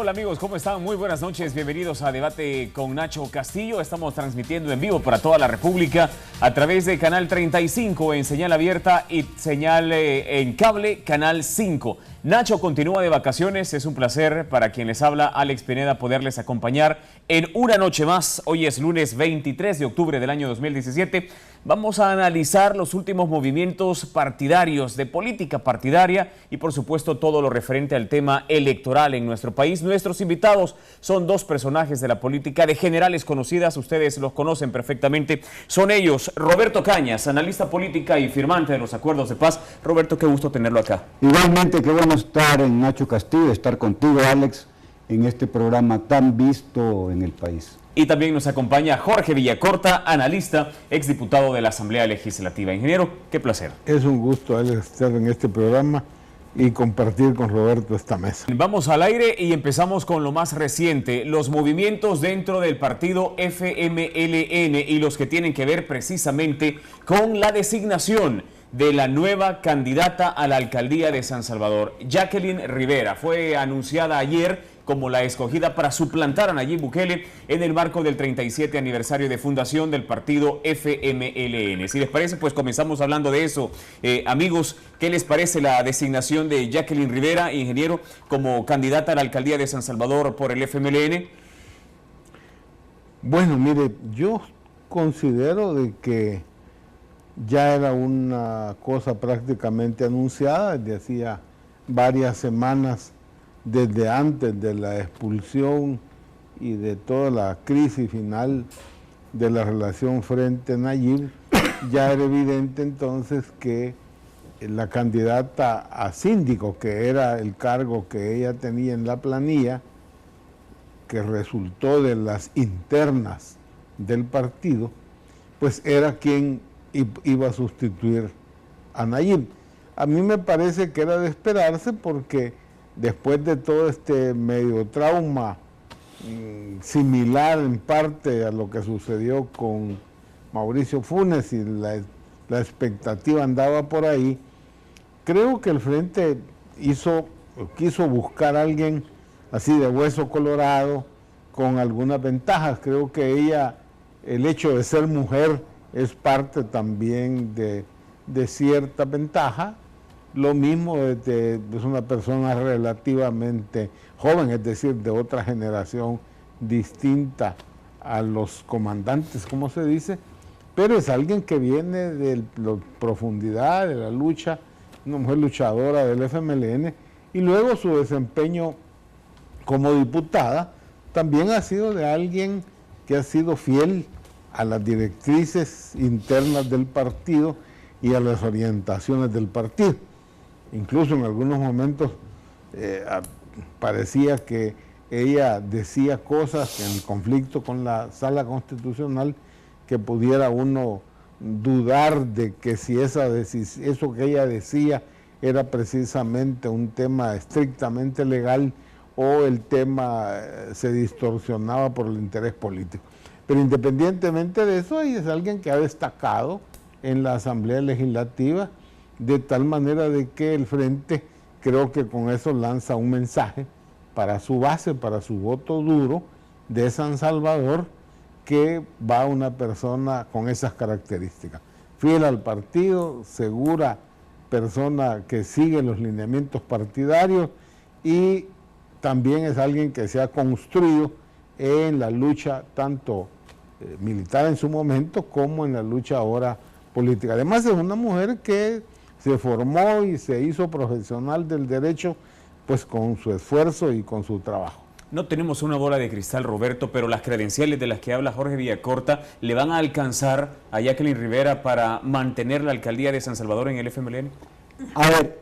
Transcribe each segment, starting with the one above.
Hola amigos, ¿cómo están? Muy buenas noches, bienvenidos a Debate con Nacho Castillo. Estamos transmitiendo en vivo para toda la República a través de Canal 35 en señal abierta y señal en cable, Canal 5. Nacho continúa de vacaciones, es un placer para quien les habla, Alex Pineda, poderles acompañar en una noche más. Hoy es lunes 23 de octubre del año 2017. Vamos a analizar los últimos movimientos partidarios, de política partidaria y por supuesto todo lo referente al tema electoral en nuestro país. Nuestros invitados son dos personajes de la política de generales conocidas, ustedes los conocen perfectamente. Son ellos, Roberto Cañas, analista política y firmante de los acuerdos de paz. Roberto, qué gusto tenerlo acá. Igualmente, qué bueno estar en Nacho Castillo, estar contigo, Alex, en este programa tan visto en el país. Y también nos acompaña Jorge Villacorta, analista, exdiputado de la Asamblea Legislativa. Ingeniero, qué placer. Es un gusto, Alex, estar en este programa y compartir con Roberto esta mesa. Vamos al aire y empezamos con lo más reciente, los movimientos dentro del partido FMLN y los que tienen que ver precisamente con la designación de la nueva candidata a la alcaldía de San Salvador. Jacqueline Rivera fue anunciada ayer como la escogida para suplantar a Nayib Bukele en el marco del 37 aniversario de fundación del partido FMLN. Si les parece, pues comenzamos hablando de eso. Amigos, ¿qué les parece la designación de Jacqueline Rivera, ingeniero, como candidata a la alcaldía de San Salvador por el FMLN? Bueno, mire, yo considero de que ya era una cosa prácticamente anunciada desde hacía varias semanas, desde antes de la expulsión y de toda la crisis final de la relación frente a Nayib. Ya era evidente entonces que la candidata a síndico, que era el cargo que ella tenía en la planilla, que resultó de las internas del partido, pues era quien iba a sustituir a Nayib. A mí me parece que era de esperarse porque después de todo este medio trauma similar en parte a lo que sucedió con Mauricio Funes y la expectativa andaba por ahí, creo que el Frente quiso buscar a alguien así de hueso colorado con algunas ventajas. Creo que ella, el hecho de ser mujer es parte también de cierta ventaja. Lo mismo es una persona relativamente joven, es decir, de otra generación distinta a los comandantes, como se dice, pero es alguien que viene de la profundidad de la lucha, una mujer luchadora del FMLN, y luego su desempeño como diputada también ha sido de alguien que ha sido fiel a las directrices internas del partido y a las orientaciones del partido. Incluso en algunos momentos parecía que ella decía cosas en el conflicto con la Sala Constitucional que pudiera uno dudar de que si eso que ella decía era precisamente un tema estrictamente legal o el tema se distorsionaba por el interés político. Pero independientemente de eso, ella es alguien que ha destacado en la Asamblea Legislativa, de tal manera de que el Frente creo que con eso lanza un mensaje para su base, para su voto duro de San Salvador, que va una persona con esas características. Fiel al partido, segura persona que sigue los lineamientos partidarios y también es alguien que se ha construido en la lucha tanto militar en su momento como en la lucha ahora política. Además es una mujer que se formó y se hizo profesional del derecho pues con su esfuerzo y con su trabajo. No tenemos una bola de cristal, Roberto, pero las credenciales de las que habla Jorge Villacorta le van a alcanzar a Jacqueline Rivera para mantener la alcaldía de San Salvador en el FMLN. A ver,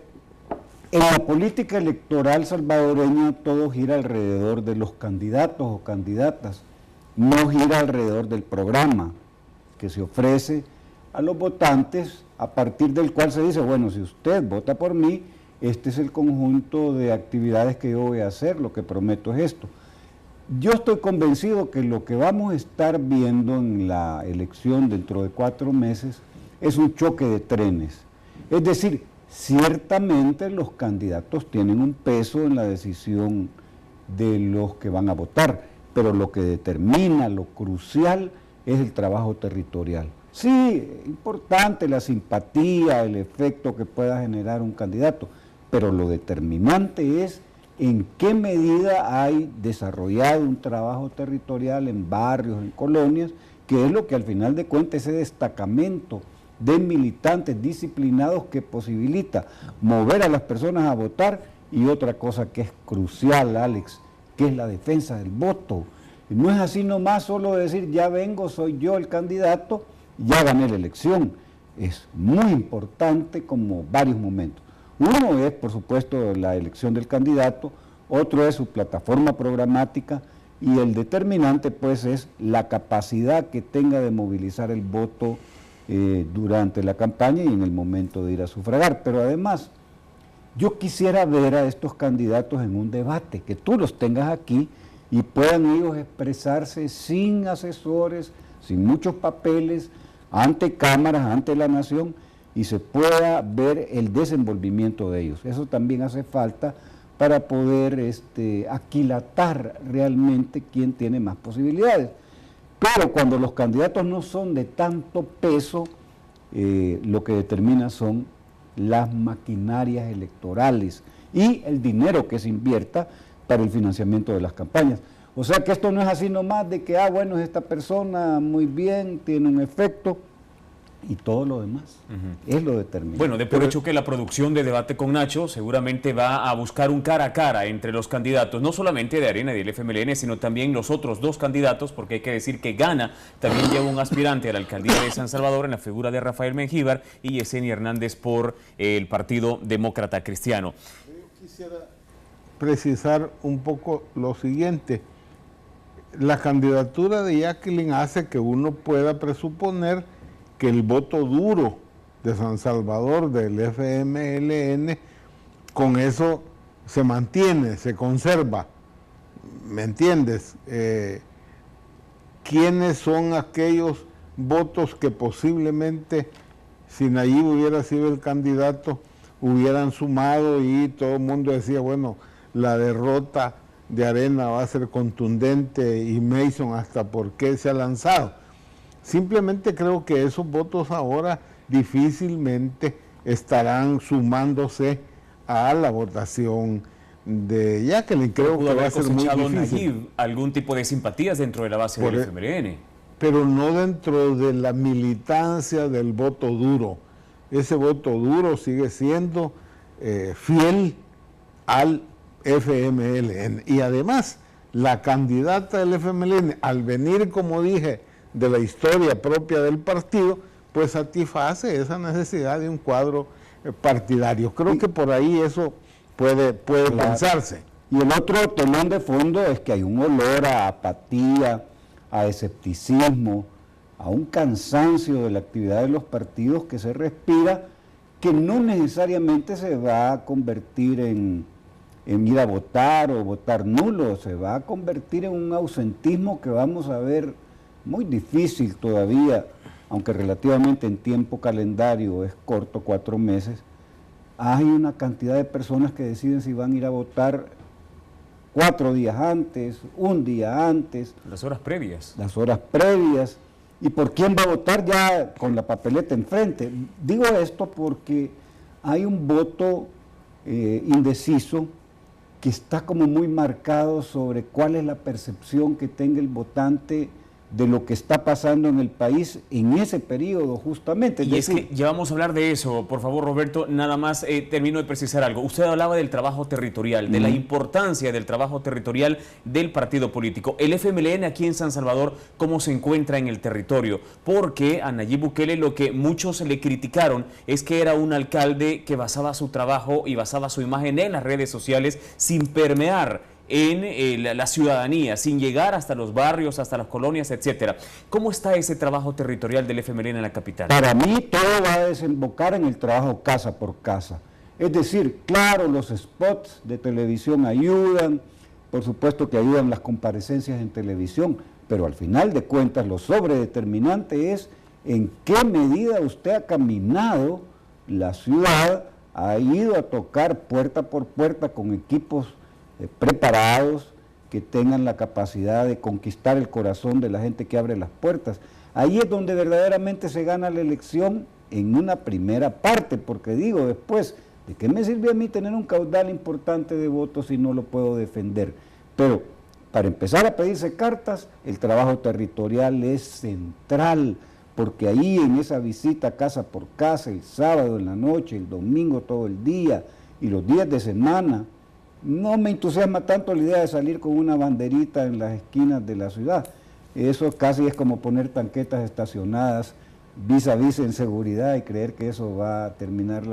en la política electoral salvadoreña todo gira alrededor de los candidatos o candidatas, no gira alrededor del programa que se ofrece a los votantes, a partir del cual se dice, bueno, si usted vota por mí, este es el conjunto de actividades que yo voy a hacer, lo que prometo es esto. Yo estoy convencido que lo que vamos a estar viendo en la elección dentro de 4 meses es un choque de trenes. Es decir, ciertamente los candidatos tienen un peso en la decisión de los que van a votar, pero lo que determina, lo crucial, es el trabajo territorial. Sí, importante la simpatía, el efecto que pueda generar un candidato, pero lo determinante es en qué medida hay desarrollado un trabajo territorial en barrios, en colonias, que es lo que al final de cuentas ese destacamento de militantes disciplinados que posibilita mover a las personas a votar, y otra cosa que es crucial, Alex, que es la defensa del voto. No es así nomás solo decir ya vengo, soy yo el candidato, ya gané la elección. Es muy importante como varios momentos. Uno es, por supuesto, la elección del candidato, otro es su plataforma programática, y el determinante pues es la capacidad que tenga de movilizar el voto durante la campaña y en el momento de ir a sufragar. Pero además, yo quisiera ver a estos candidatos en un debate, que tú los tengas aquí y puedan ellos expresarse sin asesores, sin muchos papeles, ante cámaras, ante la nación, y se pueda ver el desenvolvimiento de ellos. Eso también hace falta para poder aquilatar realmente quién tiene más posibilidades. Pero cuando los candidatos no son de tanto peso, lo que determina son las maquinarias electorales y el dinero que se invierta para el financiamiento de las campañas. O sea que esto no es así nomás de que, bueno, es esta persona muy bien, tiene un efecto, y todo lo demás es lo determinante. Bueno, de por hecho que la producción de Debate con Nacho seguramente va a buscar un cara a cara entre los candidatos, no solamente de Arena y del FMLN, sino también los otros dos candidatos, porque hay que decir que Gana también lleva un aspirante a la alcaldía de San Salvador en la figura de Rafael Mengíbar y Yesenia Hernández por el Partido Demócrata Cristiano. Yo quisiera precisar un poco lo siguiente. La candidatura de Jacqueline hace que uno pueda presuponer que el voto duro de San Salvador, del FMLN, con eso se mantiene, se conserva. ¿Me entiendes? ¿Quiénes son aquellos votos que posiblemente, si Nayib hubiera sido el candidato, hubieran sumado y todo el mundo decía, bueno, la derrota de Arena va a ser contundente y Mason hasta por qué se ha lanzado? Simplemente creo que esos votos ahora difícilmente estarán sumándose a la votación de Jacqueline. Creo que va a ser muy difícil. Nayib algún tipo de simpatías dentro de la base del FMLN. Pero no dentro de la militancia del voto duro. Ese voto duro sigue siendo fiel al FMLN. Y además, la candidata del FMLN, al venir, como dije, de la historia propia del partido, pues satisface esa necesidad de un cuadro partidario. Creo que por ahí eso puede pensarse. Y el otro telón de fondo es que hay un olor a apatía, a escepticismo, a un cansancio de la actividad de los partidos que se respira, que no necesariamente se va a convertir en ir a votar o votar nulo, se va a convertir en un ausentismo que vamos a ver muy difícil todavía, aunque relativamente en tiempo calendario es corto, 4 meses. Hay una cantidad de personas que deciden si van a ir a votar 4 días antes, un día antes. Las horas previas. Las horas previas. ¿Y por quién va a votar ya con la papeleta enfrente? Digo esto porque hay un voto indeciso que está como muy marcado sobre cuál es la percepción que tenga el votante de lo que está pasando en el país en ese periodo justamente. Y es que ya vamos a hablar de eso. Por favor, Roberto, nada más termino de precisar algo. Usted hablaba del trabajo territorial, de la importancia del trabajo territorial del partido político. El FMLN aquí en San Salvador, ¿cómo se encuentra en el territorio? Porque a Nayib Bukele lo que muchos le criticaron es que era un alcalde que basaba su trabajo y basaba su imagen en las redes sociales sin permear en la ciudadanía, sin llegar hasta los barrios, hasta las colonias, etcétera. ¿Cómo está ese trabajo territorial del FMLN en la capital? Para mí todo va a desembocar en el trabajo casa por casa. Es decir, claro, los spots de televisión ayudan, por supuesto que ayudan las comparecencias en televisión, pero al final de cuentas lo sobredeterminante es en qué medida usted ha caminado la ciudad, ha ido a tocar puerta por puerta con equipos preparados, que tengan la capacidad de conquistar el corazón de la gente que abre las puertas. Ahí es donde verdaderamente se gana la elección en una primera parte, porque digo después, ¿de qué me sirve a mí tener un caudal importante de votos si no lo puedo defender? Pero para empezar a pedirse cartas, el trabajo territorial es central, porque ahí en esa visita casa por casa, el sábado en la noche, el domingo todo el día y los días de semana, no me entusiasma tanto la idea de salir con una banderita en las esquinas de la ciudad. Eso casi es como poner tanquetas estacionadas vis a vis en seguridad y creer que eso va a terminar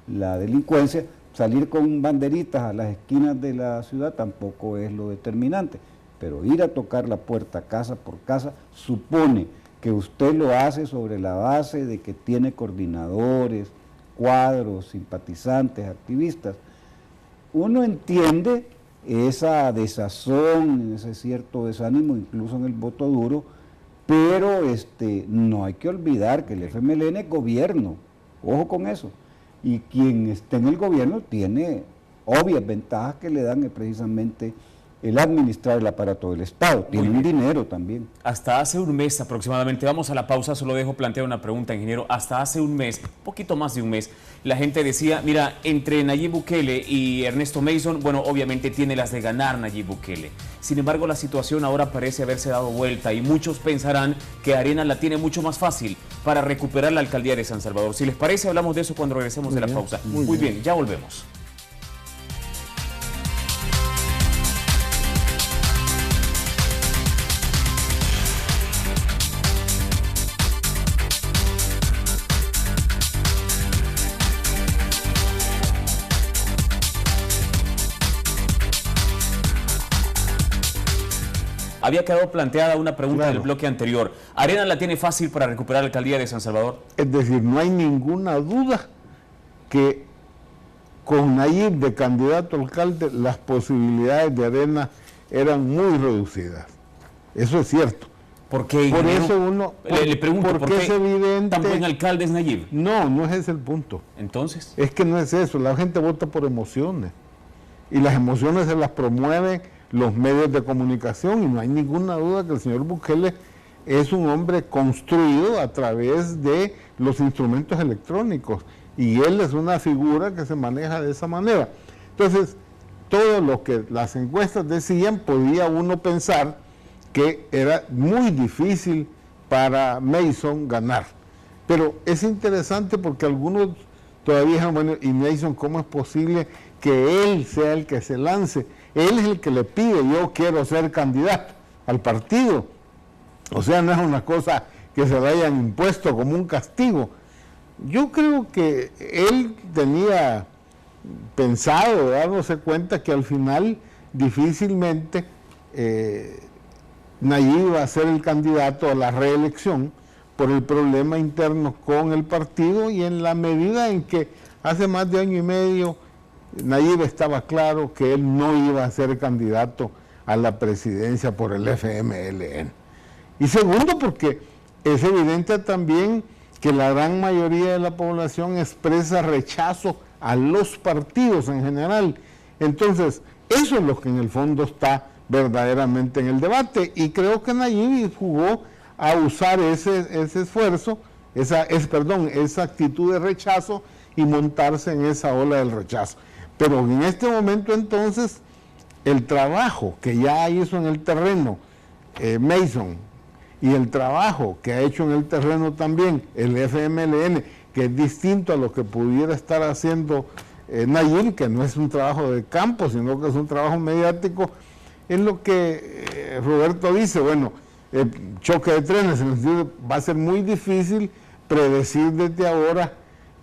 la delincuencia. Salir con banderitas a las esquinas de la ciudad tampoco es lo determinante, pero ir a tocar la puerta casa por casa supone que usted lo hace sobre la base de que tiene coordinadores, cuadros, simpatizantes, activistas. Uno entiende esa desazón, ese cierto desánimo, incluso en el voto duro, pero no hay que olvidar que el FMLN es gobierno, ojo con eso. Y quien esté en el gobierno tiene obvias ventajas que le dan precisamente el administrar el aparato del Estado. Tiene un dinero también. Hasta hace un mes aproximadamente, vamos a la pausa, solo dejo plantear una pregunta, ingeniero. Hasta hace un mes, poquito más de un mes, la gente decía, mira, entre Nayib Bukele y Ernesto Mason, bueno, obviamente tiene las de ganar Nayib Bukele. Sin embargo, la situación ahora parece haberse dado vuelta y muchos pensarán que Arena la tiene mucho más fácil para recuperar la alcaldía de San Salvador. Si les parece, hablamos de eso cuando regresemos de la pausa. Muy bien, ya volvemos. Había quedado planteada una pregunta del bloque anterior. ¿Arena la tiene fácil para recuperar la alcaldía de San Salvador? Es decir, no hay ninguna duda que con Nayib de candidato a alcalde las posibilidades de Arena eran muy reducidas. Eso es cierto. ¿Por qué? Por eso uno... Le pregunto, ¿por qué es evidente, tan buen alcalde es Nayib? No, no es ese el punto. ¿Entonces? Es que no es eso. La gente vota por emociones. Y las emociones se las promueven los medios de comunicación, y no hay ninguna duda que el señor Bukele es un hombre construido a través de los instrumentos electrónicos, y él es una figura que se maneja de esa manera. Entonces, todo lo que las encuestas decían, podía uno pensar que era muy difícil para Mason ganar. Pero es interesante porque algunos todavía dicen, bueno, y Mason, ¿cómo es posible que él sea el que se lance? Él es el que le pide, yo quiero ser candidato al partido. O sea, no es una cosa que se le hayan impuesto como un castigo. Yo creo que él tenía pensado, dándose cuenta que al final difícilmente Nayib iba a ser el candidato a la reelección por el problema interno con el partido, y en la medida en que hace más de año y medio Nayib estaba claro que él no iba a ser candidato a la presidencia por el FMLN. Y segundo, porque es evidente también que la gran mayoría de la población expresa rechazo a los partidos en general. Entonces, eso es lo que en el fondo está verdaderamente en el debate, y creo que Nayib jugó a usar ese esfuerzo, esa actitud de rechazo, y montarse en esa ola del rechazo. Pero en este momento entonces, el trabajo que ya hizo en el terreno Mason, y el trabajo que ha hecho en el terreno también el FMLN, que es distinto a lo que pudiera estar haciendo Nayib, que no es un trabajo de campo, sino que es un trabajo mediático, es lo que Roberto dice, bueno, choque de trenes, en el sentido de, va a ser muy difícil predecir desde ahora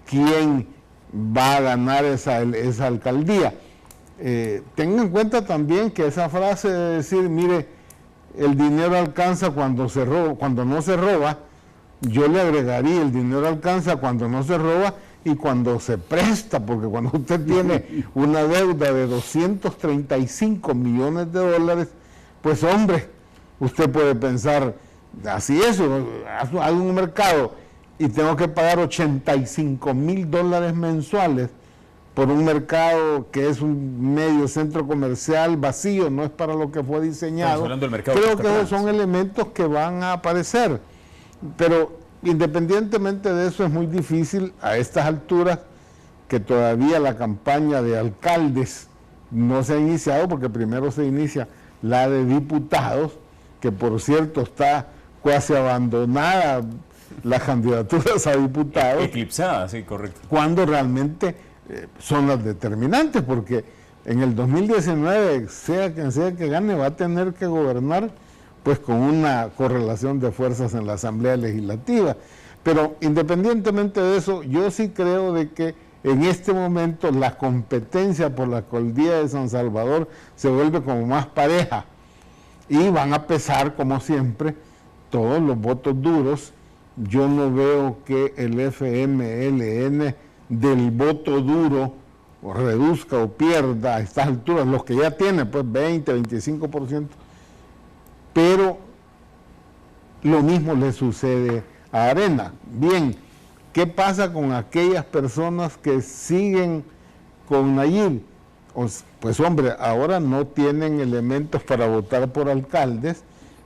quién va a ganar esa alcaldía. Tengan en cuenta también que esa frase de decir, mire, el dinero alcanza cuando no se roba, yo le agregaría, el dinero alcanza cuando no se roba y cuando se presta, porque cuando usted tiene una deuda de 235 millones de dólares, pues hombre, usted puede pensar, así es, hay un mercado y tengo que pagar $85,000 mensuales por un mercado que es un medio centro comercial vacío, no es para lo que fue diseñado. Creo que esos son elementos que van a aparecer, pero independientemente de eso es muy difícil a estas alturas, que todavía la campaña de alcaldes no se ha iniciado, porque primero se inicia la de diputados, que por cierto está casi abandonada las candidaturas a diputados. Eclipsada, sí, correcto. Cuando realmente son las determinantes, porque en el 2019, sea quien sea que gane, va a tener que gobernar pues con una correlación de fuerzas en la Asamblea Legislativa. Pero independientemente de eso, yo sí creo de que en este momento la competencia por la alcaldía de San Salvador se vuelve como más pareja y van a pesar, como siempre, todos los votos duros. Yo no veo que el FMLN del voto duro o reduzca o pierda a estas alturas, los que ya tienen pues 20, 25%, pero lo mismo le sucede a Arena. Bien, ¿qué pasa con aquellas personas que siguen con Nayib? Pues hombre, ahora no tienen elementos para votar por alcaldes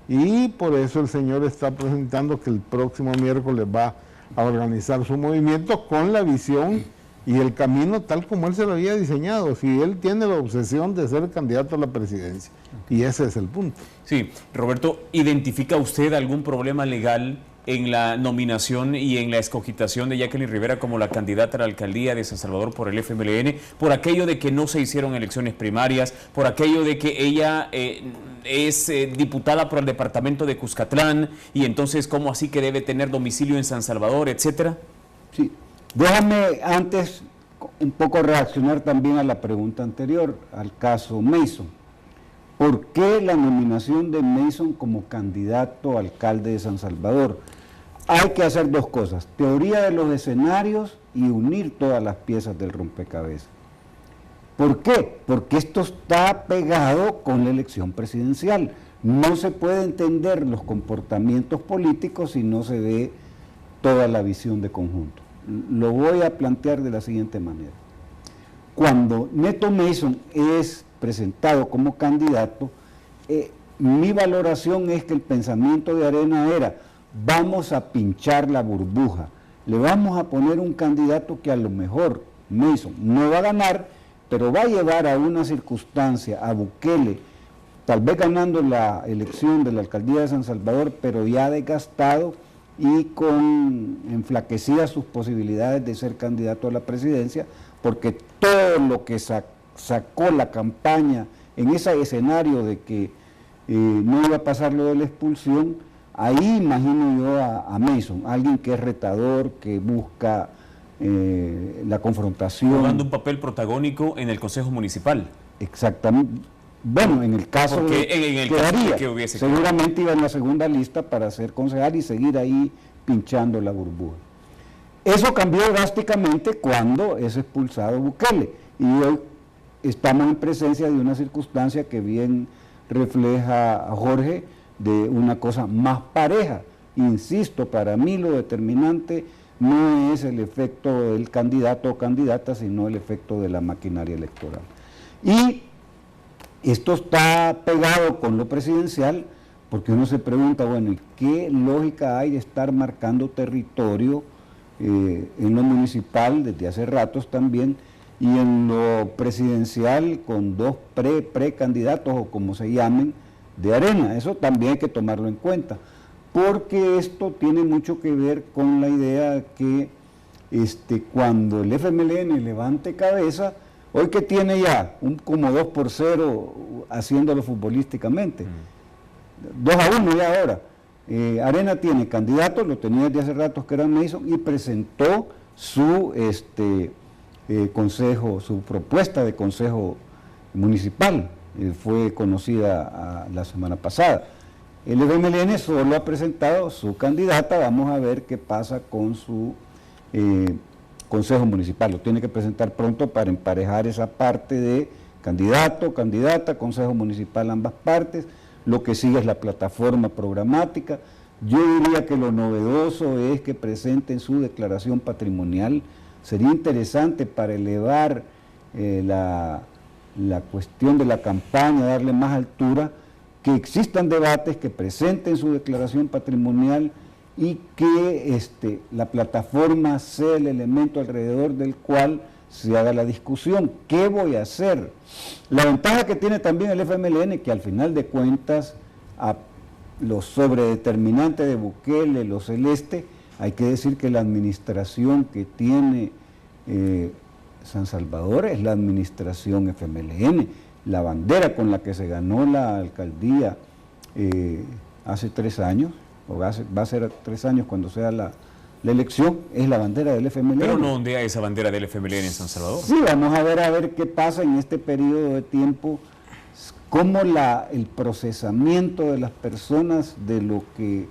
y por eso el señor está presentando que el próximo miércoles va a organizar su movimiento con la visión y el camino tal como él se lo había diseñado. Si él tiene la obsesión de ser candidato a la presidencia, y ese es el punto. Sí, Roberto, ¿identifica usted algún problema legal en la nominación y en la escogitación de Jacqueline Rivera como la candidata a la alcaldía de San Salvador por el FMLN, por aquello de que no se hicieron elecciones primarias, por aquello de que ella es diputada por el departamento de Cuscatlán y entonces cómo así que debe tener domicilio en San Salvador, etcétera? Sí, déjame antes un poco reaccionar también a la pregunta anterior, al caso Mason. ¿Por qué la nominación de Mason como candidato a alcalde de San Salvador? Hay que hacer dos cosas, teoría de los escenarios y unir todas las piezas del rompecabezas. ¿Por qué? Porque esto está pegado con la elección presidencial. No se puede entender los comportamientos políticos si no se ve toda la visión de conjunto. Lo voy a plantear de la siguiente manera. Cuando Neto Mason es presentado como candidato, mi valoración es que el pensamiento de Arena era: vamos a pinchar la burbuja, le vamos a poner un candidato que a lo mejor Mason no va a ganar, pero va a llevar a una circunstancia a Bukele, tal vez ganando la elección de la alcaldía de San Salvador, pero ya desgastado y con enflaquecidas sus posibilidades de ser candidato a la presidencia, porque todo lo que sacó la campaña en ese escenario de que no iba a pasar lo de la expulsión, ahí imagino yo a Mason, alguien que es retador, que busca la confrontación. Jugando un papel protagónico en el Consejo Municipal. Exactamente. Bueno, en el caso porque de en el quedaría, caso que hubiese seguramente iba en la segunda lista para ser concejal y seguir ahí pinchando la burbuja. Eso cambió drásticamente cuando es expulsado Bukele, y hoy estamos en presencia de una circunstancia que bien refleja a Jorge, de una cosa más pareja. Insisto, para mí lo determinante no es el efecto del candidato o candidata, sino el efecto de la maquinaria electoral. Y esto está pegado con lo presidencial, porque uno se pregunta, bueno, ¿y qué lógica hay de estar marcando territorio en lo municipal desde hace ratos también, y en lo presidencial con dos precandidatos o como se llamen de Arena? Eso también hay que tomarlo en cuenta, porque esto tiene mucho que ver con la idea que cuando el FMLN levante cabeza, hoy que tiene ya un como 2-0 haciéndolo futbolísticamente, 2-1 ya ahora. Arena tiene candidatos, lo tenía desde hace rato, que era Mason, y presentó su consejo, su propuesta de consejo municipal, fue conocida la semana pasada. El FMLN solo ha presentado su candidata, vamos a ver qué pasa con su consejo municipal, lo tiene que presentar pronto para emparejar esa parte de candidato, candidata, consejo municipal, ambas partes. Lo que sigue es la plataforma programática. Yo diría que lo novedoso es que presenten su declaración patrimonial. Sería interesante para elevar la cuestión de la campaña, darle más altura, que existan debates, que presenten su declaración patrimonial y que la plataforma sea el elemento alrededor del cual se haga la discusión. ¿Qué voy a hacer? La ventaja que tiene también el FMLN, que al final de cuentas, a los sobredeterminantes de Bukele, lo celeste, hay que decir que la administración que tiene San Salvador es la administración FMLN. La bandera con la que se ganó la alcaldía hace 3 años, o va a ser 3 años cuando sea la elección, es la bandera del FMLN. Pero no ondea esa bandera del FMLN en San Salvador. Sí, vamos a ver qué pasa en este periodo de tiempo, cómo el procesamiento de las personas de lo que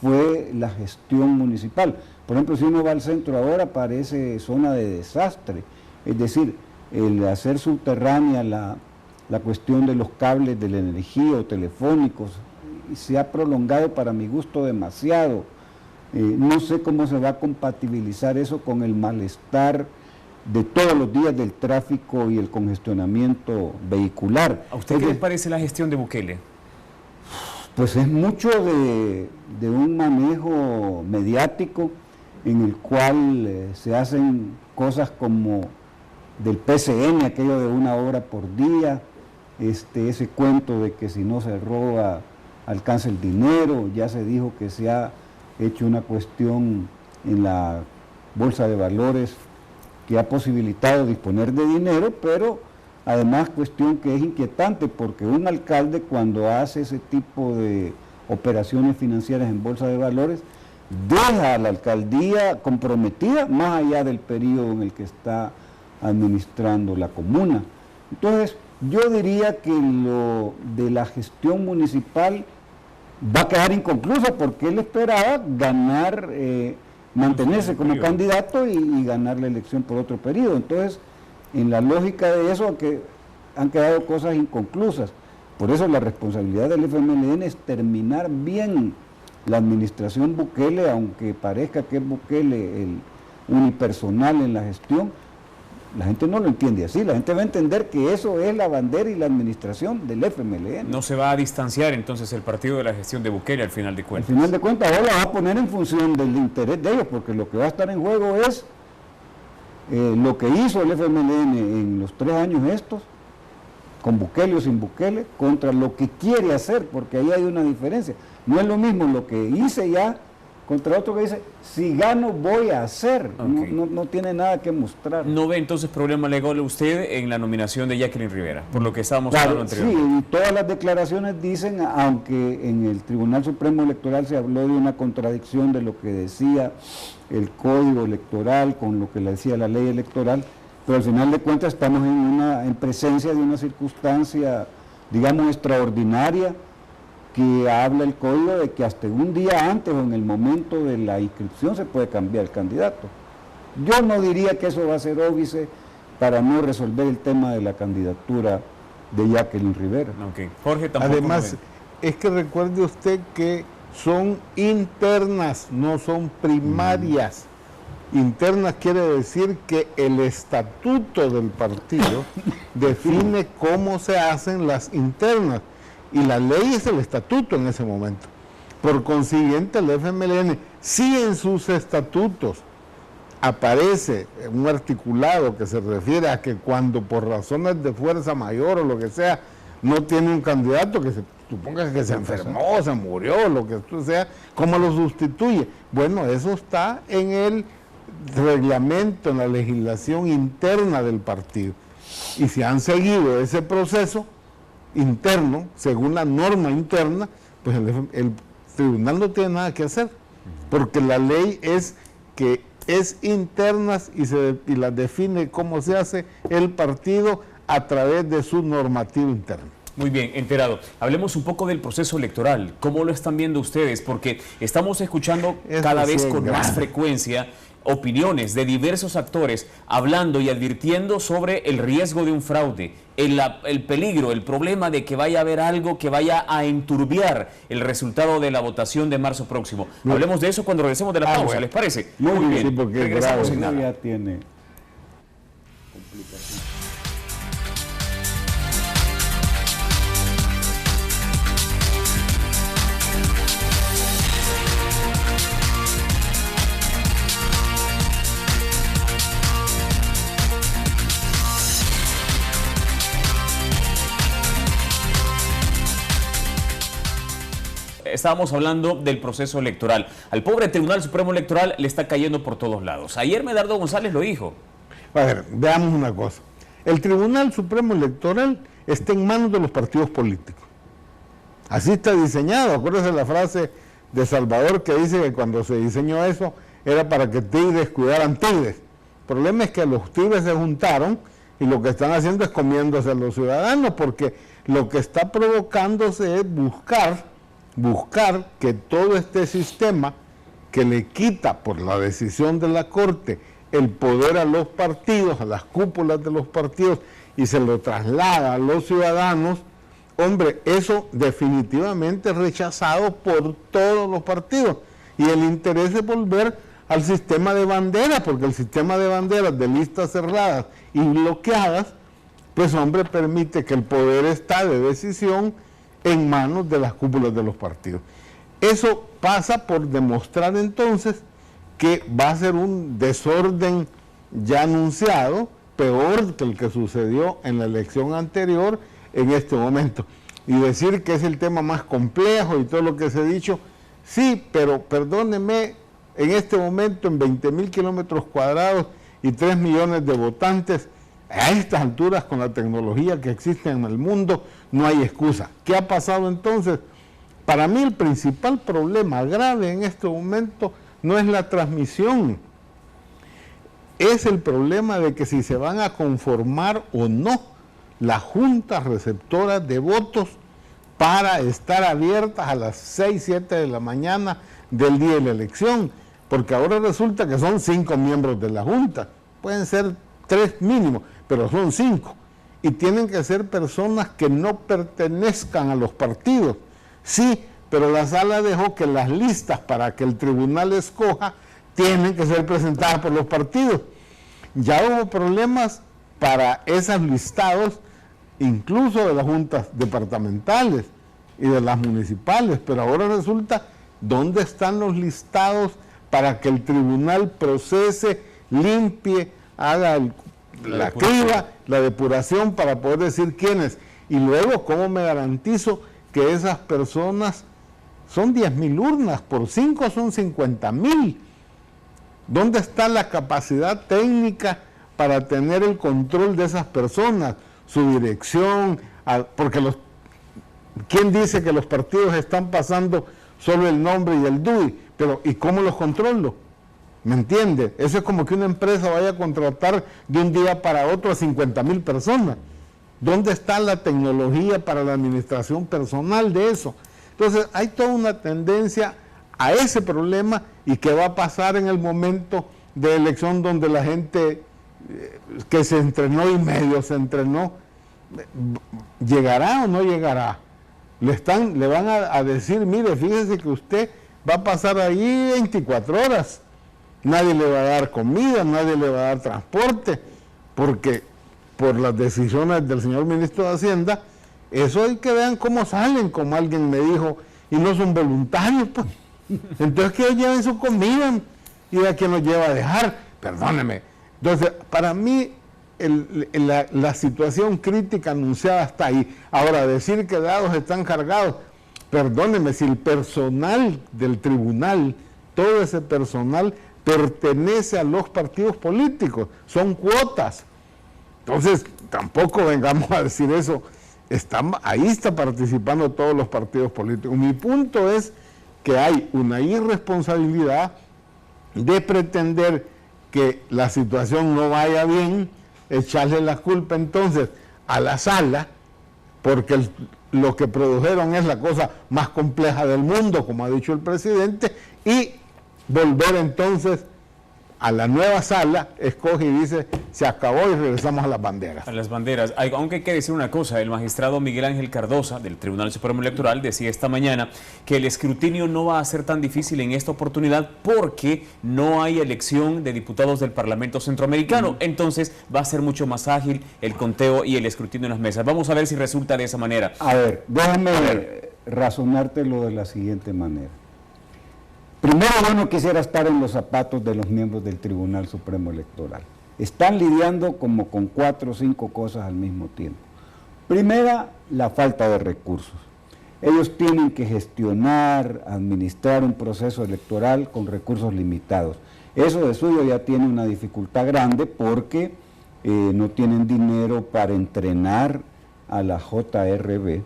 fue la gestión municipal. Por ejemplo, si uno va al centro ahora parece zona de desastre, es decir, el hacer subterránea la cuestión de los cables de la energía o telefónicos se ha prolongado para mi gusto demasiado. No sé cómo se va a compatibilizar eso con el malestar de todos los días del tráfico y el congestionamiento vehicular. ¿A usted qué le parece la gestión de Bukele? Pues es mucho de un manejo mediático en el cual se hacen cosas como del PCN, aquello de 1 hora por día, ese cuento de que si no se roba alcanza el dinero. Ya se dijo que se ha hecho una cuestión en la Bolsa de Valores que ha posibilitado disponer de dinero, pero además cuestión que es inquietante porque un alcalde cuando hace ese tipo de operaciones financieras en Bolsa de Valores deja a la alcaldía comprometida más allá del periodo en el que está administrando la comuna. Entonces, yo diría que lo de la gestión municipal va a quedar inconclusa porque él esperaba ganar, mantenerse como candidato y ganar la elección por otro periodo. Entonces, en la lógica de eso, que han quedado cosas inconclusas. Por eso la responsabilidad del FMLN es terminar bien la administración Bukele, aunque parezca que es Bukele el unipersonal en la gestión. La gente no lo entiende así, la gente va a entender que eso es la bandera y la administración del FMLN. ¿No se va a distanciar entonces el partido de la gestión de Bukele al final de cuentas? Al final de cuentas ahora la va a poner en función del interés de ellos, porque lo que va a estar en juego es lo que hizo el FMLN en los 3 años estos, con Bukele o sin Bukele, contra lo que quiere hacer, porque ahí hay una diferencia. No es lo mismo lo que hice ya contra otro que dice, si gano voy a hacer. Okay. No tiene nada que mostrar. ¿No ve entonces problema legal usted en la nominación de Jacqueline Rivera, por lo que estábamos hablando anteriormente? Sí, y todas las declaraciones dicen, aunque en el Tribunal Supremo Electoral se habló de una contradicción de lo que decía el Código Electoral con lo que le decía la ley electoral, pero al final de cuentas estamos en presencia de una circunstancia, digamos, extraordinaria, que habla el código de que hasta un día antes o en el momento de la inscripción se puede cambiar el candidato. Yo no diría que eso va a ser óbice para no resolver el tema de la candidatura de Jacqueline Rivera. Okay. Jorge, tampoco. Además, es que recuerde usted que son internas, no son primarias. Internas quiere decir que el estatuto del partido define cómo se hacen las internas. Y la ley es el estatuto en ese momento. Por consiguiente, el FMLN, si en sus estatutos aparece un articulado que se refiere a que cuando por razones de fuerza mayor o lo que sea, no tiene un candidato, que se suponga que se enfermó, se murió, lo que sea, ¿cómo lo sustituye? Bueno, eso está en el reglamento, en la legislación interna del partido. Y si han seguido ese proceso interno, según la norma interna, pues el tribunal no tiene nada que hacer, porque la ley es que es internas y las define cómo se hace el partido a través de su normativa interna. Muy bien, enterado. Hablemos un poco del proceso electoral. ¿Cómo lo están viendo ustedes? Porque estamos escuchando cada vez con más frecuencia opiniones de diversos actores hablando y advirtiendo sobre el riesgo de un fraude, el peligro, el problema de que vaya a haber algo que vaya a enturbiar el resultado de la votación de marzo próximo. Hablemos de eso cuando regresemos de la pausa, bueno. ¿Les parece? Muy bien, sí, porque regresamos en nada. Ya tiene explicación. Estábamos hablando del proceso electoral. Al pobre Tribunal Supremo Electoral le está cayendo por todos lados. Ayer Medardo González lo dijo. A ver, veamos una cosa. El Tribunal Supremo Electoral está en manos de los partidos políticos. Así está diseñado. Acuérdese la frase de Salvador que dice que cuando se diseñó eso era para que tigres cuidaran tigres. El problema es que los tigres se juntaron y lo que están haciendo es comiéndose a los ciudadanos, porque lo que está provocándose es buscar que todo este sistema que le quita por la decisión de la Corte el poder a los partidos, a las cúpulas de los partidos, y se lo traslada a los ciudadanos, hombre, eso definitivamente es rechazado por todos los partidos. Y el interés es volver al sistema de banderas, porque el sistema de banderas de listas cerradas y bloqueadas, pues hombre, permite que el poder está de decisión en manos de las cúpulas de los partidos. Eso pasa por demostrar entonces que va a ser un desorden ya anunciado, peor que el que sucedió en la elección anterior en este momento. Y decir que es el tema más complejo y todo lo que se ha dicho, sí, pero perdóneme, en este momento en 20.000 kilómetros cuadrados y 3 millones de votantes, a estas alturas, con la tecnología que existe en el mundo, no hay excusa. ¿Qué ha pasado entonces? Para mí el principal problema grave en este momento no es la transmisión, es el problema de que si se van a conformar o no las juntas receptoras de votos para estar abiertas a las 6, 7 de la mañana del día de la elección, porque ahora resulta que son 5 miembros de la junta, pueden ser 3 mínimo, pero son 5, y tienen que ser personas que no pertenezcan a los partidos. Sí, pero la sala dejó que las listas para que el tribunal escoja tienen que ser presentadas por los partidos. Ya hubo problemas para esos listados, incluso de las juntas departamentales y de las municipales, pero ahora resulta, ¿dónde están los listados para que el tribunal procese, limpie, haga la criba, la depuración para poder decir quiénes? Y luego, ¿cómo me garantizo que esas personas, son 10.000 urnas, por 5 son 50.000? ¿Dónde está la capacidad técnica para tener el control de esas personas? Su dirección, porque ¿quién dice que los partidos están pasando solo el nombre y el DUI? Pero ¿y cómo los controlo? ¿Me entiende? Eso es como que una empresa vaya a contratar de un día para otro a 50.000 personas. ¿Dónde está la tecnología para la administración personal de eso? Entonces hay toda una tendencia a ese problema. ¿Y qué va a pasar en el momento de elección donde la gente que se entrenó y medio se entrenó, llegará o no llegará? Le van a decir, mire, fíjese que usted va a pasar ahí 24 horas. Nadie le va a dar comida, nadie le va a dar transporte, porque por las decisiones del señor ministro de Hacienda, eso hay que vean cómo salen, como alguien me dijo, y no son voluntarios, pues. Entonces que ellos lleven su comida y a quien los lleva a dejar, perdóneme. Entonces, para mí, la situación crítica anunciada está ahí. Ahora, decir que dados están cargados, perdóneme, si el personal del tribunal, todo ese personal pertenece a los partidos políticos, son cuotas. Entonces, tampoco vengamos a decir eso. Ahí está participando todos los partidos políticos. Mi punto es que hay una irresponsabilidad de pretender que la situación no vaya bien, echarle la culpa entonces a la sala, porque lo que produjeron es la cosa más compleja del mundo, como ha dicho el presidente, y volver entonces a la nueva sala, escoge y dice, se acabó y regresamos a las banderas. A las banderas. Aunque hay que decir una cosa, el magistrado Miguel Ángel Cardosa, del Tribunal Supremo Electoral, decía esta mañana que el escrutinio no va a ser tan difícil en esta oportunidad porque no hay elección de diputados del Parlamento Centroamericano. Entonces va a ser mucho más ágil el conteo y el escrutinio en las mesas. Vamos a ver si resulta de esa manera. A ver, déjame razonártelo de la siguiente manera. Primero, yo no quisiera estar en los zapatos de los miembros del Tribunal Supremo Electoral. Están lidiando como con 4 o 5 cosas al mismo tiempo. Primera, la falta de recursos. Ellos tienen que gestionar, administrar un proceso electoral con recursos limitados. Eso de suyo ya tiene una dificultad grande porque no tienen dinero para entrenar a la JRB,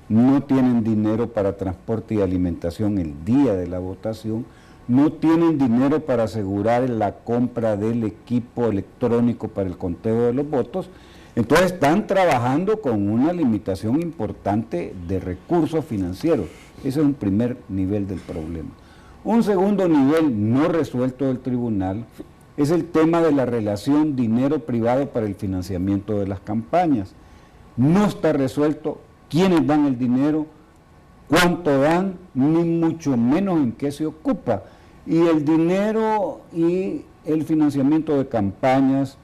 no tienen dinero para transporte y alimentación el día de la votación, no tienen dinero para asegurar la compra del equipo electrónico para el conteo de los votos. Entonces están trabajando con una limitación importante de recursos financieros. Ese es un primer nivel del problema. Un segundo nivel no resuelto del tribunal es el tema de la relación dinero privado para el financiamiento de las campañas. No está resuelto quiénes dan el dinero, cuánto dan, ni mucho menos en qué se ocupa. Y el dinero y el financiamiento de campañas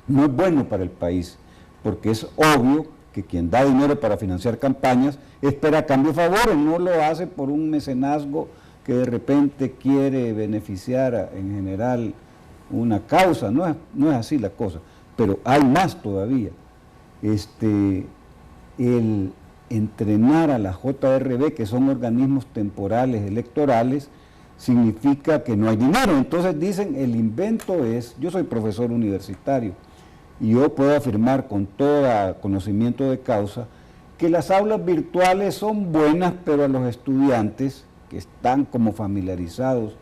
no es bueno para el país, porque es obvio que quien da dinero para financiar campañas espera a cambio favores, no lo hace por un mecenazgo que de repente quiere beneficiar en general una causa, no es así la cosa, pero hay más todavía. El entrenar a la JRB, que son organismos temporales electorales, significa que no hay dinero. Entonces dicen, el invento es, yo soy profesor universitario, y yo puedo afirmar con todo conocimiento de causa, que las aulas virtuales son buenas, pero a los estudiantes que están como familiarizados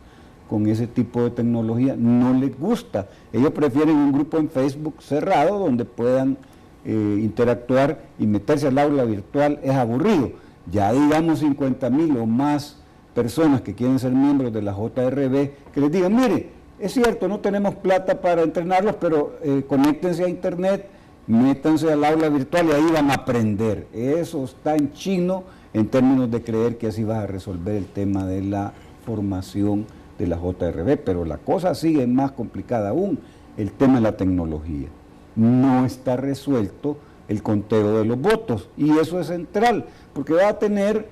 con ese tipo de tecnología no les gusta. Ellos prefieren un grupo en Facebook cerrado donde puedan interactuar, y meterse al aula virtual es aburrido. Ya digamos 50,000 o más personas que quieren ser miembros de la JRB, que les digan, mire, es cierto, no tenemos plata para entrenarlos, pero conéctense a internet, métanse al aula virtual y ahí van a aprender. Eso está en chino en términos de creer que así vas a resolver el tema de la formación de la JRB, pero la cosa sigue más complicada aún, el tema de la tecnología. No está resuelto el conteo de los votos, y eso es central, porque va a tener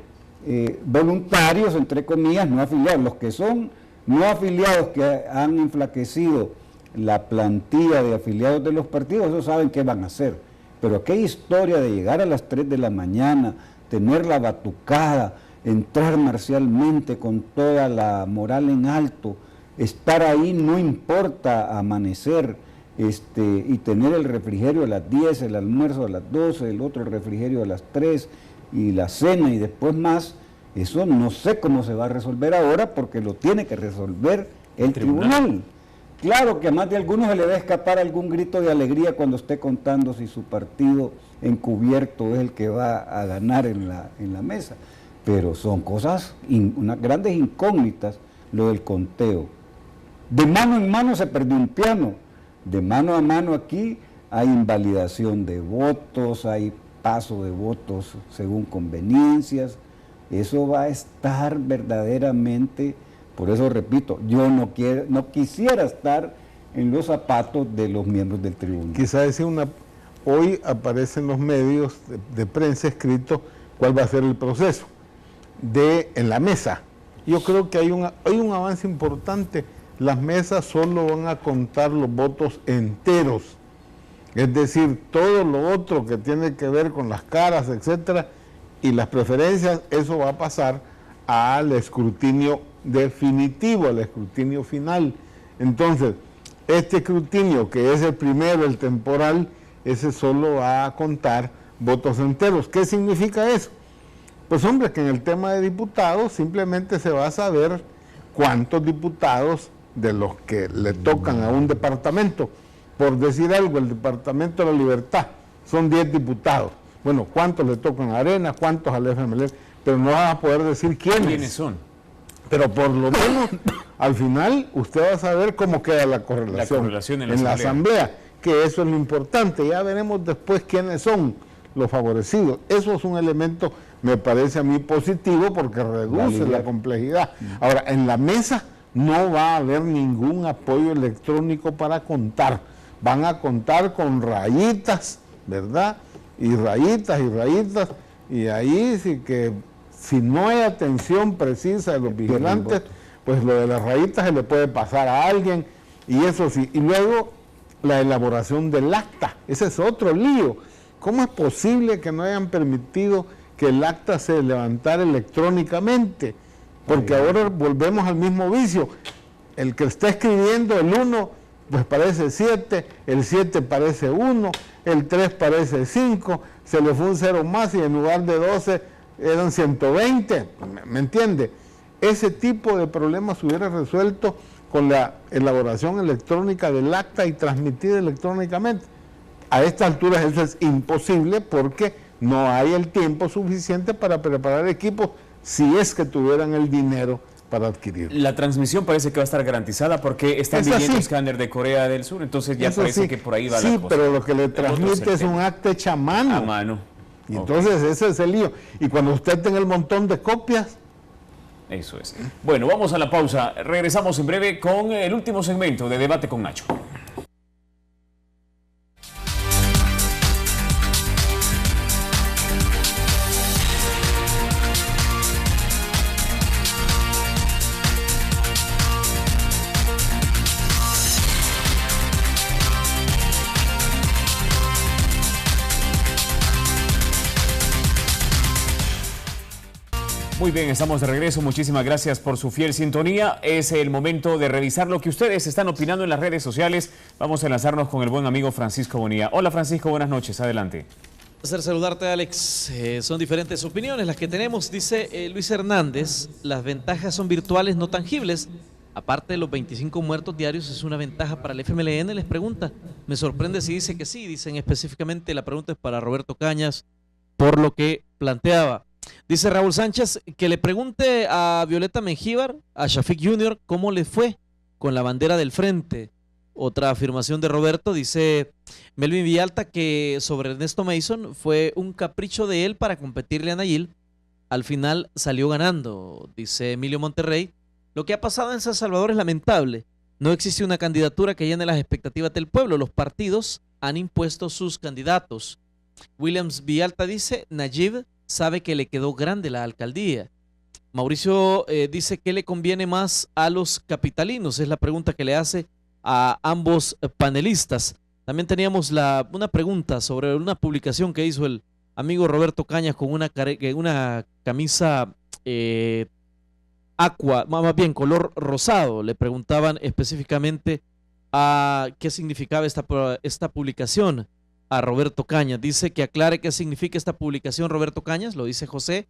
voluntarios, entre comillas, no afiliados. Los que son no afiliados, que han enflaquecido la plantilla de afiliados de los partidos, ellos saben qué van a hacer, pero aquella historia de llegar a las 3 de la mañana, tener la batucada, entrar marcialmente con toda la moral en alto, estar ahí, no importa amanecer, y tener el refrigerio a las 10, el almuerzo a las 12, el otro refrigerio a las 3 y la cena y después más, eso no sé cómo se va a resolver ahora, porque lo tiene que resolver el tribunal. Claro que a más de algunos se le va a escapar algún grito de alegría cuando esté contando si su partido encubierto es el que va a ganar en la mesa, pero son cosas, unas grandes incógnitas lo del conteo. De mano en mano se perdió un piano. De mano a mano aquí hay invalidación de votos, hay paso de votos según conveniencias. Eso va a estar verdaderamente, por eso repito, yo no quisiera estar en los zapatos de los miembros del tribunal. Quizá decir hoy aparece en los medios de prensa escrito cuál va a ser el proceso en la mesa. Yo creo que hay un avance importante. Las mesas solo van a contar los votos enteros, es decir, todo lo otro que tiene que ver con las caras, etcétera, y las preferencias, eso va a pasar al escrutinio definitivo, al escrutinio final. Entonces, este escrutinio, que es el primero, el temporal, ese solo va a contar votos enteros. ¿Qué significa eso? Pues hombre, que en el tema de diputados simplemente se va a saber cuántos diputados de los que le tocan a un departamento. Por decir algo, el Departamento de la Libertad son 10 diputados. Bueno, ¿cuántos le tocan a Arena? ¿Cuántos al FMLN? Pero no van a poder decir quiénes son. Pero por lo menos al final usted va a saber cómo queda la correlación en la asamblea, que eso es lo importante. Ya veremos después quiénes son los favorecidos. Eso es un elemento, me parece a mí positivo, porque reduce la complejidad. Ahora, en la mesa no va a haber ningún apoyo electrónico para contar. Van a contar con rayitas, ¿verdad? Y rayitas, y ahí sí que si no hay atención precisa de los vigilantes, pues lo de las rayitas se le puede pasar a alguien, y eso sí. Y luego la elaboración del acta, ese es otro lío. ¿Cómo es posible que no hayan permitido que el acta se levantara electrónicamente? Porque ahora volvemos al mismo vicio. El que está escribiendo el 1, pues parece 7, el 7 parece 1, el 3 parece 5, se le fue un 0 más y en lugar de 12 eran 120, ¿me entiende? Ese tipo de problemas se hubiera resuelto con la elaboración electrónica del acta y transmitida electrónicamente. A esta altura eso es imposible porque no hay el tiempo suficiente para preparar equipos, si es que tuvieran el dinero para adquirir. La transmisión parece que va a estar garantizada porque están viniendo escáner de Corea del Sur, entonces ya parece que por ahí va la cosa. Sí, pero lo que le transmite es un acta hecha a mano. A mano. Y entonces ese es el lío. Y cuando usted tenga el montón de copias... Eso es. Bueno, vamos a la pausa. Regresamos en breve con el último segmento de Debate con Nacho. Muy bien, estamos de regreso. Muchísimas gracias por su fiel sintonía. Es el momento de revisar lo que ustedes están opinando en las redes sociales. Vamos a enlazarnos con el buen amigo Francisco Bonilla. Hola Francisco, buenas noches. Adelante. Un placer saludarte, Alex. Son diferentes opiniones las que tenemos. Dice Luis Hernández, las ventajas son virtuales, no tangibles. Aparte de los 25 muertos diarios, ¿es una ventaja para el FMLN? Les pregunta. Me sorprende si dice que sí. Dicen específicamente, la pregunta es para Roberto Cañas, por lo que planteaba. Dice Raúl Sánchez que le pregunte a Violeta Mengíbar, a Shafiq Jr., cómo le fue con la bandera del frente. Otra afirmación de Roberto, dice Melvin Villalta, que sobre Ernesto Mason fue un capricho de él para competirle a Nayil. Al final salió ganando. Dice Emilio Monterrey, lo que ha pasado en San Salvador es lamentable. No existe una candidatura que llene las expectativas del pueblo. Los partidos han impuesto sus candidatos. Williams Villalta dice, Nayib sabe que le quedó grande la alcaldía. Mauricio dice que le conviene más a los capitalinos, es la pregunta que le hace a ambos panelistas. También teníamos una pregunta sobre una publicación que hizo el amigo Roberto Cañas con una camisa aqua, más bien color rosado. Le preguntaban específicamente a qué significaba esta publicación. A Roberto Cañas, dice que aclare qué significa esta publicación. Roberto Cañas, lo dice José,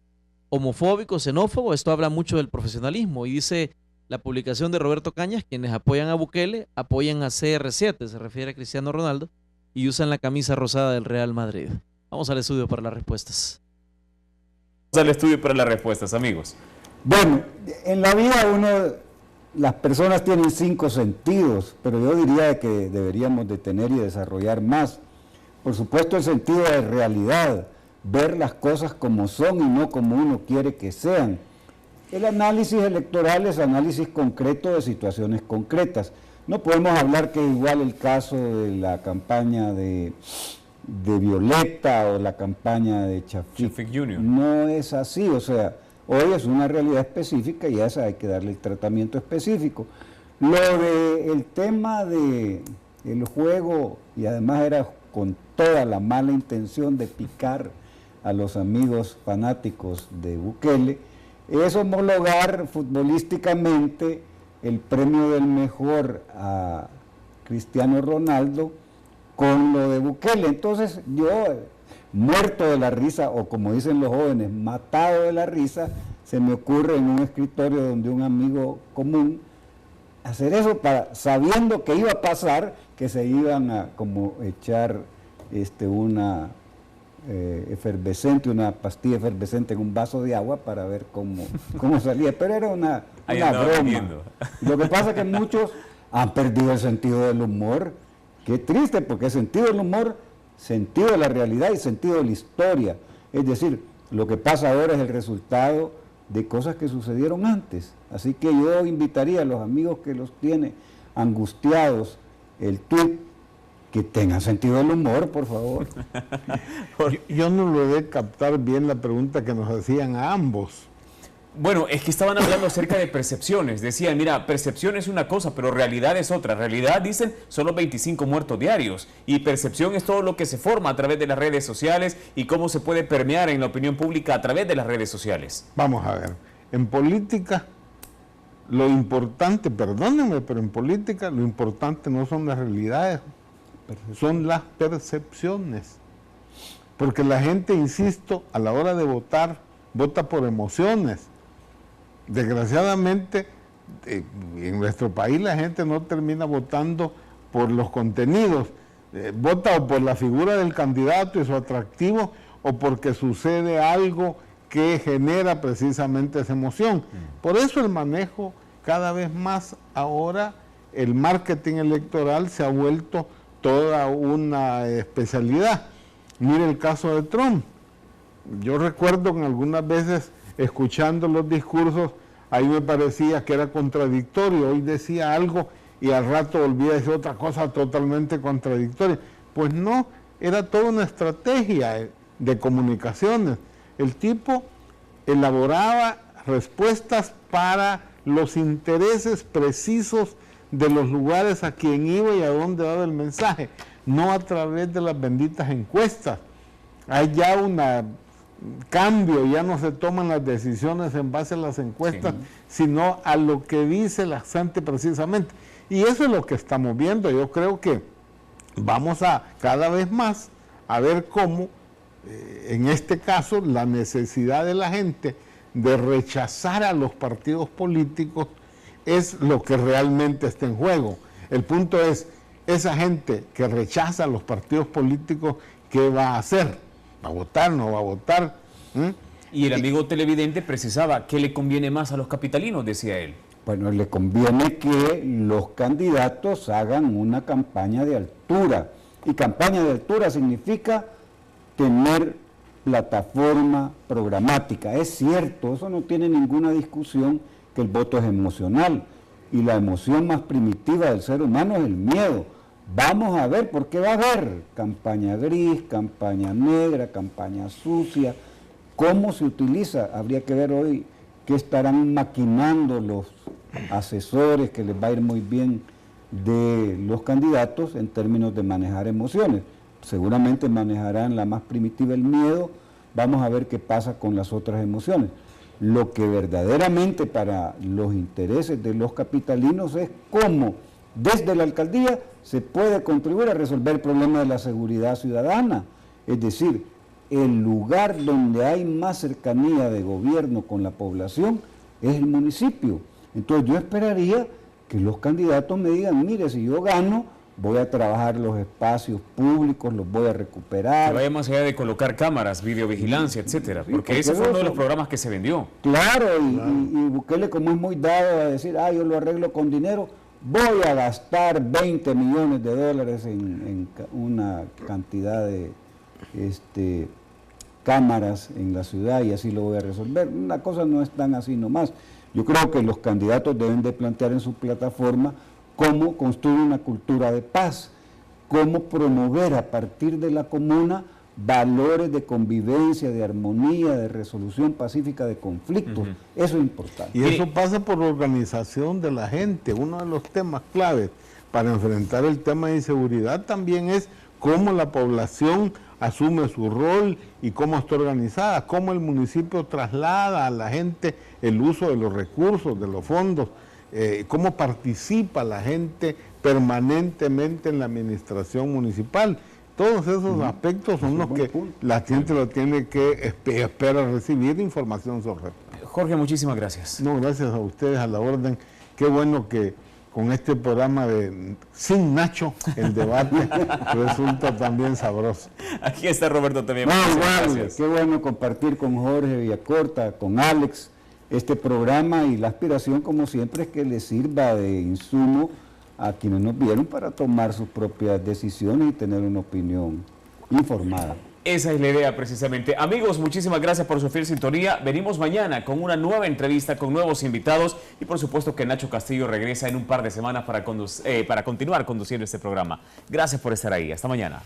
homofóbico, xenófobo, esto habla mucho del profesionalismo. Y dice la publicación de Roberto Cañas, quienes apoyan a Bukele, apoyan a CR7, se refiere a Cristiano Ronaldo, y usan la camisa rosada del Real Madrid. Vamos al estudio para las respuestas. Vamos al estudio para las respuestas, amigos. Bueno, en la vida las personas tienen 5 sentidos, pero yo diría que deberíamos de tener y desarrollar más. Por supuesto, el sentido de realidad, ver las cosas como son y no como uno quiere que sean. El análisis electoral es análisis concreto de situaciones concretas. No podemos hablar que igual el caso de la campaña de Violeta o la campaña de Shafiq Jr. No es así, o sea, hoy es una realidad específica y a esa hay que darle el tratamiento específico. Lo del tema del juego, y además era con toda la mala intención de picar a los amigos fanáticos de Bukele, es homologar futbolísticamente el premio del mejor a Cristiano Ronaldo con lo de Bukele. Entonces yo, muerto de la risa, o como dicen los jóvenes, matado de la risa, se me ocurre en un escritorio donde un amigo común hacer eso, sabiendo que iba a pasar, que se iban a como echar una efervescente, una pastilla efervescente en un vaso de agua para ver cómo salía, pero era una broma. Lo que pasa es que muchos han perdido el sentido del humor. Qué triste, porque sentido del humor, sentido de la realidad y sentido de la historia. Es decir, lo que pasa ahora es el resultado de cosas que sucedieron antes. Así que yo invitaría a los amigos que los tiene angustiados el tuit, que tengan sentido del humor, por favor. Yo no logré captar bien la pregunta que nos hacían a ambos. Bueno, es que estaban hablando acerca de percepciones. Decían, mira, percepción es una cosa, pero realidad es otra. Realidad, dicen, son los 25 muertos diarios. Y percepción es todo lo que se forma a través de las redes sociales y cómo se puede permear en la opinión pública a través de las redes sociales. Vamos a ver, en política, lo importante, perdónenme, pero en política lo importante no son las realidades, son las percepciones. Porque la gente, insisto, a la hora de votar, vota por emociones. Desgraciadamente, en nuestro país la gente no termina votando por los contenidos, vota o por la figura del candidato y su atractivo, o porque sucede algo que genera precisamente esa emoción. Por eso el manejo, cada vez más ahora, el marketing electoral se ha vuelto toda una especialidad. Mire el caso de Trump. Yo recuerdo que algunas veces, escuchando los discursos, ahí me parecía que era contradictorio. Hoy decía algo y al rato volvía a decir otra cosa totalmente contradictoria. Pues no, era toda una estrategia de comunicaciones. El tipo elaboraba respuestas para los intereses precisos de los lugares a quien iba y a dónde daba el mensaje, no a través de las benditas encuestas. Hay ya un cambio, ya no se toman las decisiones en base a las encuestas, sino a lo que dice la gente precisamente. Y eso es lo que estamos viendo. Yo creo que vamos a cada vez más a ver cómo, en este caso, la necesidad de la gente de rechazar a los partidos políticos es lo que realmente está en juego. El punto es, esa gente que rechaza a los partidos políticos, ¿qué va a hacer? ¿Va a votar? ¿No va a votar? Y el amigo televidente precisaba, ¿qué le conviene más a los capitalinos?, decía él. Bueno, le conviene que los candidatos hagan una campaña de altura. Y campaña de altura significa tener plataforma programática. Es cierto, eso no tiene ninguna discusión, que el voto es emocional. Y la emoción más primitiva del ser humano es el miedo. Vamos a ver, porque va a haber campaña gris, campaña negra, campaña sucia. ¿Cómo se utiliza? Habría que ver hoy qué estarán maquinando los asesores, que les va a ir muy bien, de los candidatos en términos de manejar emociones. Seguramente manejarán la más primitiva, el miedo. Vamos a ver qué pasa con las otras emociones. Lo que verdaderamente para los intereses de los capitalinos es cómo desde la alcaldía se puede contribuir a resolver el problema de la seguridad ciudadana. Es decir, el lugar donde hay más cercanía de gobierno con la población es el municipio. Entonces yo esperaría que los candidatos me digan, mire, si yo gano, voy a trabajar los espacios públicos, los voy a recuperar. Que vaya más allá de colocar cámaras, videovigilancia, etcétera, porque ese fue uno de los programas que se vendió. Claro, y Bukele, como es muy dado a decir, yo lo arreglo con dinero, voy a gastar 20 millones de dólares en una cantidad de cámaras en la ciudad y así lo voy a resolver. La cosa no es tan así nomás. Yo creo que los candidatos deben de plantear en su plataforma cómo construir una cultura de paz, cómo promover a partir de la comuna valores de convivencia, de armonía, de resolución pacífica de conflictos. Eso es importante. Y eso pasa por la organización de la gente. Uno de los temas claves para enfrentar el tema de inseguridad también es cómo la población asume su rol y cómo está organizada, cómo el municipio traslada a la gente el uso de los recursos, de los fondos, cómo participa la gente permanentemente en la administración municipal. Todos esos aspectos son los que la gente lo tiene que esperar recibir información sobre. Jorge, muchísimas gracias. No, gracias a ustedes, a la orden. Qué bueno que con este programa de Sin Nacho, el debate resulta también sabroso. Aquí está Roberto también. No, Muchísimas igual, gracias. qué bueno compartir con Jorge Villacorta, con Alex, este programa, y la aspiración, como siempre, es que les sirva de insumo a quienes nos vieron para tomar sus propias decisiones y tener una opinión informada. Esa es la idea precisamente. Amigos, muchísimas gracias por su fiel sintonía. Venimos mañana con una nueva entrevista, con nuevos invitados y por supuesto que Nacho Castillo regresa en un par de semanas para continuar conduciendo este programa. Gracias por estar ahí. Hasta mañana.